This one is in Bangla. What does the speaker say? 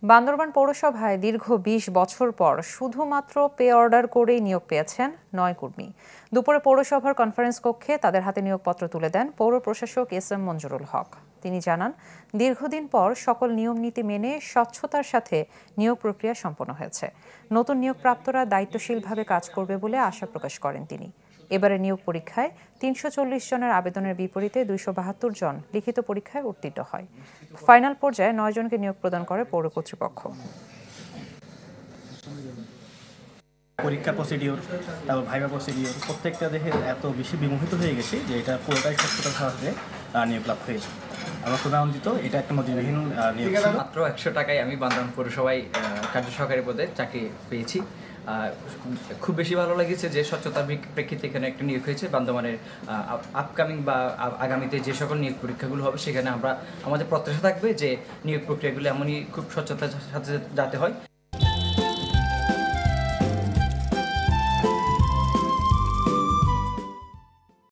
বান্দরবান পৌরসভায় দীর্ঘ ২০ বছর পর শুধুমাত্র পে অর্ডার করেই নিয়োগ পেয়েছেন ৯ কর্মী। দুপুরে পৌরসভার কনফারেন্স কক্ষে তাদের হাতে নিয়োগপত্র তুলে দেন পৌর প্রশাসক এস.এম. মঞ্জুরুল হক। তিনি জানান, দীর্ঘদিন পর সকল নিয়ম-নীতি মেনে স্বচ্ছতার সাথে নিয়োগ প্রক্রিয়া সম্পন্ন হয়েছে। নতুন নিয়োগপ্রাপ্তরা দায়িত্বশীলভাবে কাজ করবে বলে আশা প্রকাশ করেন তিনি। এবারে নিয়োগ পরীক্ষায় ৩৪০ জনের আবেদনের বিপরীতে ২৭২ জন লিখিত পরীক্ষায় উত্তীর্ণ হয়। ফাইনাল পর্যায়ে ৯ জনকে নিয়োগ প্রদান করে পৌর কর্তৃপক্ষ। পরীক্ষা প্রসিডিওর, তারপর ভাইভা প্রসিডিওর প্রত্যেকটা দেখে এত বেশি বিমোহিত হয়ে গেছি যে এটা পুরোটাই স্বচ্ছতার সাথে নিয়োগ লাভ হয়েছে। আমরা খুবই আনন্দিত। এটা একটা নজিরবিহীন নিয়োগ ছিল। মাত্র ১০০ টাকায় আমি বান্দরবান পৌরসভায় কার্য সহকারী পদে চাকরি পেয়েছি। খুব বেশি ভালো লেগেছে যে স্বচ্ছতার প্রেক্ষিতে এখানে একটা নিয়োগ হয়েছে। বান্দরবানের আপকামিং বা আগামীতে যে সকল নিয়োগ পরীক্ষাগুলো হবে সেখানে আমাদের প্রত্যাশা থাকবে যে নিয়োগ প্রক্রিয়াগুলো এমনই খুব স্বচ্ছতার সাথে যাতে হয়।